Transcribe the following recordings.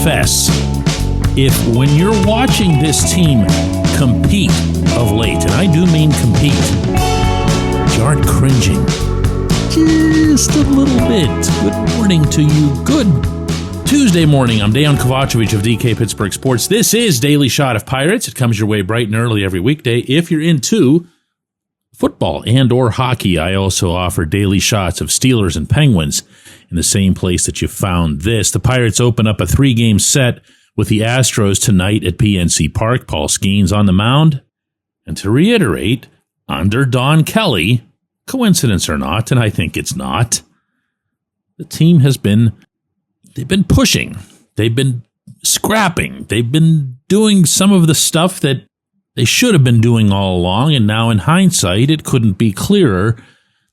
confess, if when you're watching this team compete of late, and I do mean compete, you aren't cringing just a little bit. Good morning to you. Good Tuesday morning. I'm Dejan Kovacevic of DK Pittsburgh Sports. This is Daily Shot of Pirates. It comes your way bright and early every weekday. If you're into football and or hockey, I also offer daily shots of Steelers and Penguins in the same place that you found this. The Pirates open up a 3-game set with the Astros tonight at PNC Park. Paul Skeens on the mound. And to reiterate, under Don Kelly, coincidence or not, and I think it's not, the team they've been pushing. They've been scrapping. They've been doing some of the stuff that they should have been doing all along, and now in hindsight, it couldn't be clearer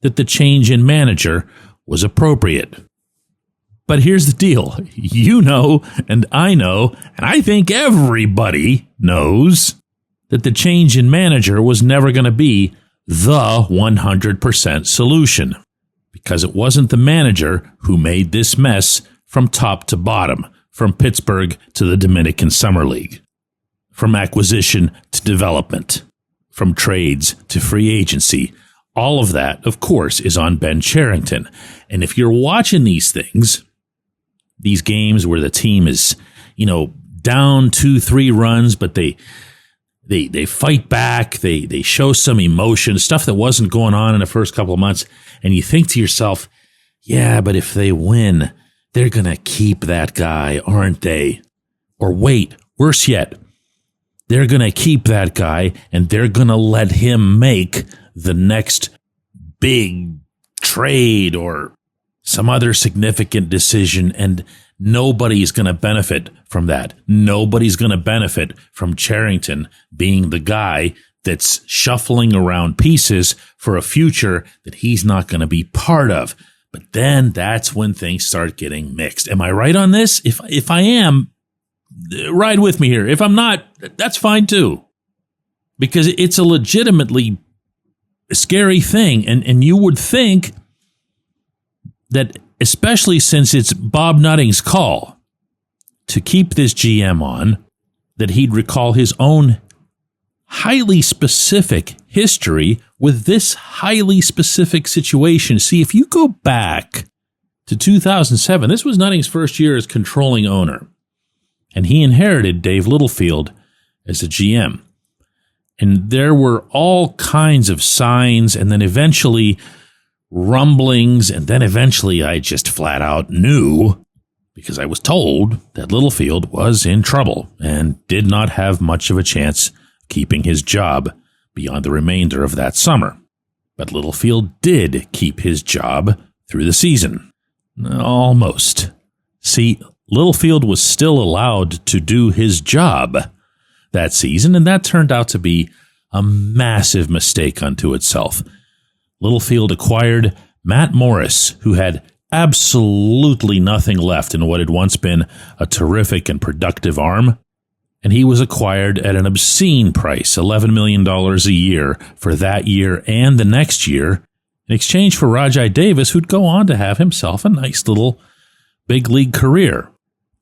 that the change in manager was appropriate. But here's the deal. You know, and I think everybody knows that the change in manager was never going to be the 100% solution, because it wasn't the manager who made this mess from top to bottom, from Pittsburgh to the Dominican Summer League, from acquisition to development, from trades to free agency. All of that, of course, is on Ben Cherington. And if you're watching these things, these games where the team is, down 2-3 runs, but they fight back, they show some emotion, stuff that wasn't going on in the first couple of months, and you think to yourself, yeah, but if they win, they're going to keep that guy, aren't they? Or wait, worse yet, they're going to keep that guy and they're going to let him make the next big trade or some other significant decision, and nobody's going to benefit from that. Nobody's going to benefit from Cherington being the guy that's shuffling around pieces for a future that he's not going to be part of. But then that's when things start getting mixed. Am I right on this? If I am, ride with me here. If I'm not, that's fine too. Because it's a legitimately scary thing. And you would think that, especially since it's Bob Nutting's call to keep this GM on, that he'd recall his own highly specific history with this highly specific situation. See, if you go back to 2007, this was Nutting's first year as controlling owner, and he inherited Dave Littlefield as a GM. And there were all kinds of signs, and then eventually rumblings, and then eventually I just flat out knew, because I was told, that Littlefield was in trouble and did not have much of a chance keeping his job beyond the remainder of that summer. But Littlefield did keep his job through the season. Almost. See, Littlefield was still allowed to do his job that season, and that turned out to be a massive mistake unto itself. Littlefield acquired Matt Morris, who had absolutely nothing left in what had once been a terrific and productive arm, and he was acquired at an obscene price, $11 million a year for that year and the next year, in exchange for Rajai Davis, who'd go on to have himself a nice little big league career.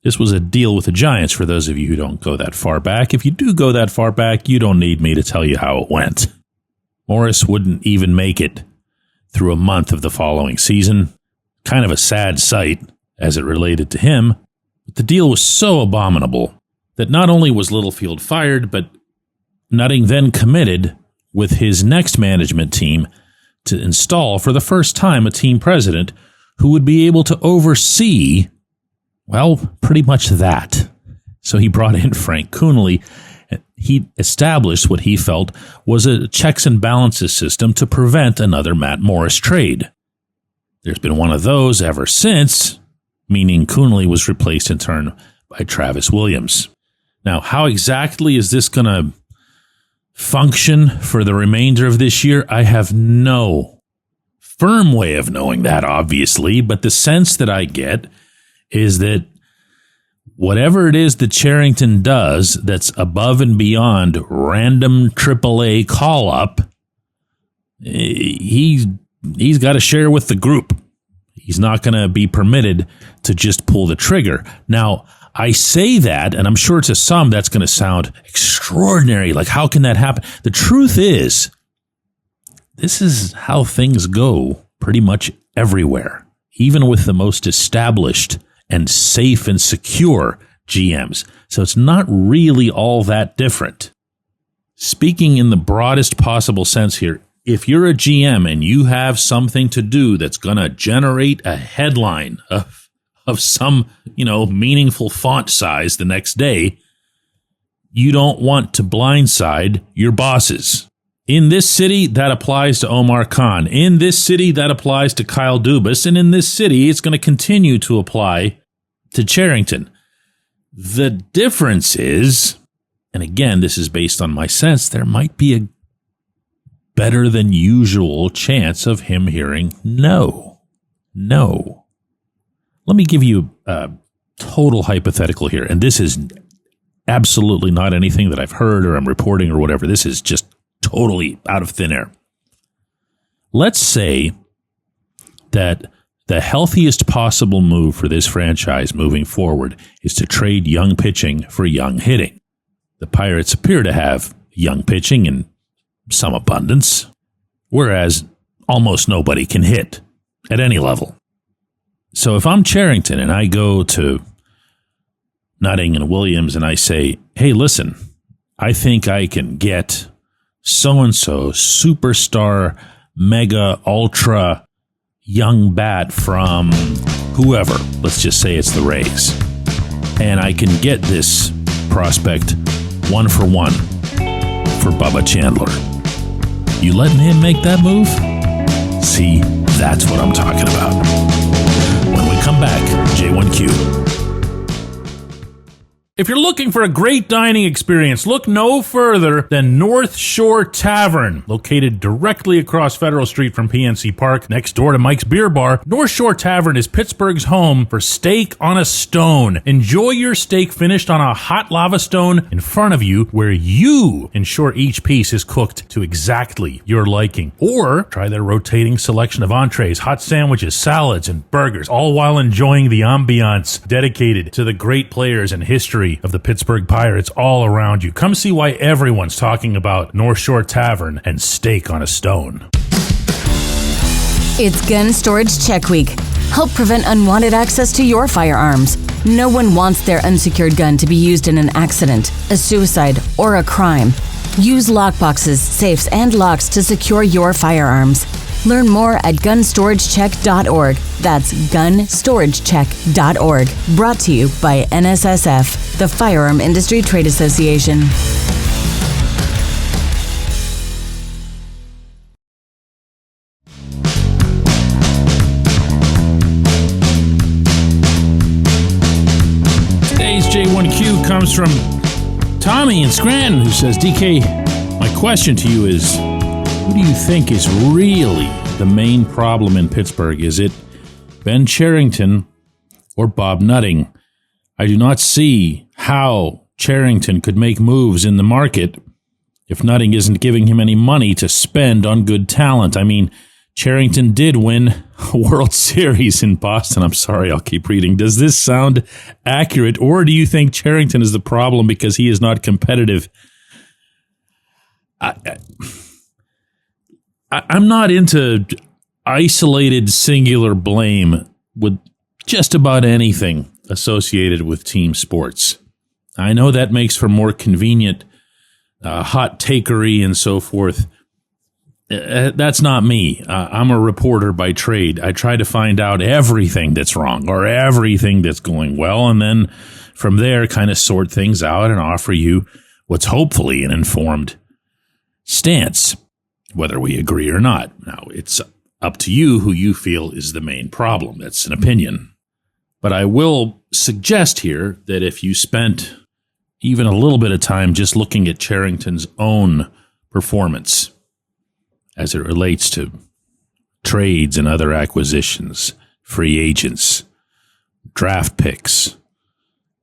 This was a deal with the Giants, for those of you who don't go that far back. If you do go that far back, you don't need me to tell you how it went. Morris wouldn't even make it through a month of the following season. Kind of a sad sight as it related to him. But the deal was so abominable that not only was Littlefield fired, but Nutting then committed with his next management team to install for the first time a team president who would be able to oversee, well, pretty much that. So he brought in Frank Coonelly. He established what he felt was a checks and balances system to prevent another Matt Morris trade. There's been one of those ever since, meaning Coonelly was replaced in turn by Travis Williams. Now, how exactly is this going to function for the remainder of this year? I have no firm way of knowing that, obviously, but the sense that I get is that whatever it is that Cherington does that's above and beyond random AAA call-up, he's got to share with the group. He's not going to be permitted to just pull the trigger. Now, I say that, and I'm sure to some that's going to sound extraordinary. Like, how can that happen? The truth is, this is how things go pretty much everywhere, even with the most established and safe and secure GMs. So it's not really all that different. Speaking in the broadest possible sense here, if you're a GM and you have something to do that's going to generate a headline of some, meaningful font size the next day, you don't want to blindside your bosses. In this city, that applies to Omar Khan. In this city, that applies to Kyle Dubas. And in this city, it's going to continue to apply to Cherington. The difference is, and again, this is based on my sense, there might be a better than usual chance of him hearing no. Let me give you a total hypothetical here. And this is absolutely not anything that I've heard or I'm reporting or whatever. This is just totally out of thin air. Let's say that the healthiest possible move for this franchise moving forward is to trade young pitching for young hitting. The Pirates appear to have young pitching in some abundance, whereas almost nobody can hit at any level. So if I'm Cherington and I go to Nutting and Williams and I say, hey, listen, I think I can get so-and-so superstar, mega, ultra young bat from whoever. Let's just say it's the Rays. And I can get this prospect 1-for-1 for Bubba Chandler. You letting him make that move? See, that's what I'm talking about. When we come back, J1Q. If you're looking for a great dining experience, look no further than North Shore Tavern. Located directly across Federal Street from PNC Park, next door to Mike's Beer Bar, North Shore Tavern is Pittsburgh's home for steak on a stone. Enjoy your steak finished on a hot lava stone in front of you, where you ensure each piece is cooked to exactly your liking. Or try their rotating selection of entrees, hot sandwiches, salads, and burgers, all while enjoying the ambiance dedicated to the great players and history of the Pittsburgh Pirates all around you. Come see why everyone's talking about North Shore Tavern and steak on a stone. It's Gun Storage Check Week. Help prevent unwanted access to your firearms. No one wants their unsecured gun to be used in an accident, a suicide, or a crime. Use lockboxes, safes, and locks to secure your firearms. Learn more at gunstoragecheck.org. That's gunstoragecheck.org. Brought to you by NSSF, the Firearm Industry Trade Association. Today's J1Q comes from Tommy in Scranton, who says, DK, my question to you is, who do you think is really the main problem in Pittsburgh? Is it Ben Cherington or Bob Nutting? I do not see how Cherington could make moves in the market if Nutting isn't giving him any money to spend on good talent. I mean, Cherington did win a World Series in Boston. I'm sorry, I'll keep reading. Does this sound accurate, or do you think Cherington is the problem because he is not competitive? I'm not into isolated singular blame with just about anything associated with team sports. I know that makes for more convenient hot takery and so forth. That's not me. I'm a reporter by trade. I try to find out everything that's wrong or everything that's going well, and then from there kind of sort things out and offer you what's hopefully an informed stance, whether we agree or not. Now, it's up to you who you feel is the main problem. That's an opinion. But I will suggest here that if you spent even a little bit of time just looking at Cherington's own performance as it relates to trades and other acquisitions, free agents, draft picks,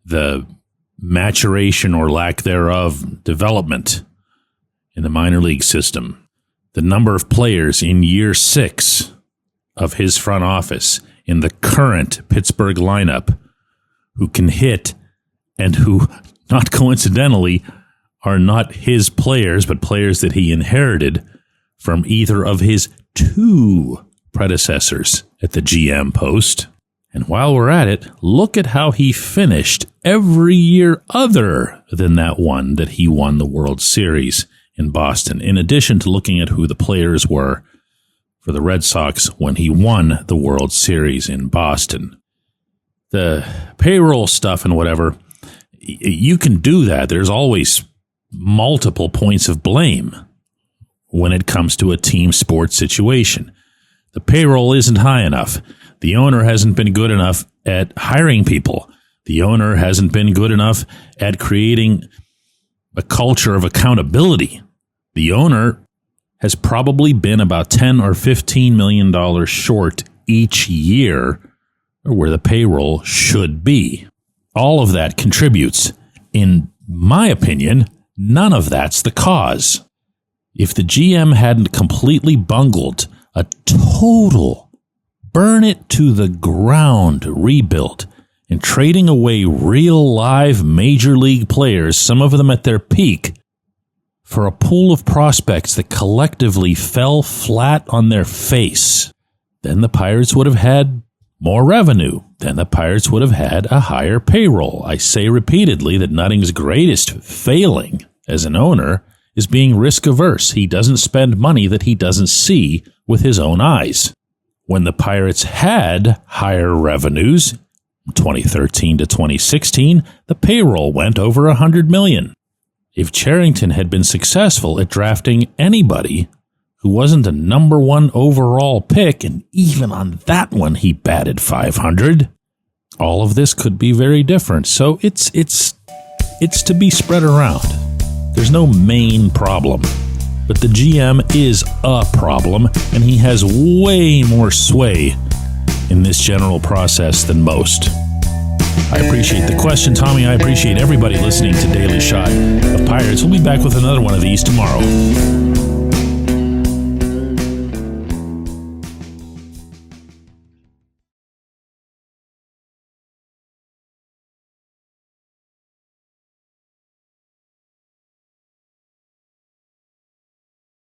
the maturation or lack thereof development in the minor league system, the number of players in year 6 of his front office in the current Pittsburgh lineup who can hit and who, not coincidentally, are not his players, but players that he inherited from either of his two predecessors at the GM post. And while we're at it, look at how he finished every year other than that one that he won the World Series in Boston, in addition to looking at who the players were for the Red Sox when he won the World Series in Boston. The payroll stuff and whatever, you can do that. There's always multiple points of blame when it comes to a team sports situation. The payroll isn't high enough. The owner hasn't been good enough at hiring people. The owner hasn't been good enough at creating a culture of accountability. The owner has probably been about $10 or $15 million short each year where the payroll should be. All of that contributes. In my opinion, none of that's the cause. If the GM hadn't completely bungled a total burn it to the ground rebuild and trading away real live major league players, some of them at their peak, for a pool of prospects that collectively fell flat on their face, then the Pirates would have had more revenue. Then the Pirates would have had a higher payroll. I say repeatedly that Nutting's greatest failing as an owner is being risk averse. He doesn't spend money that he doesn't see with his own eyes. When the Pirates had higher revenues, 2013 to 2016, the payroll went over $100 million. If Cherington had been successful at drafting anybody who wasn't a number one overall pick, and even on that one he batted .500, all of this could be very different. So it's to be spread around. There's no main problem. But the GM is a problem, and he has way more sway in this general process than most. I appreciate the question, Tommy. I appreciate everybody listening to Daily Shot of Pirates. We'll be back with another one of these tomorrow.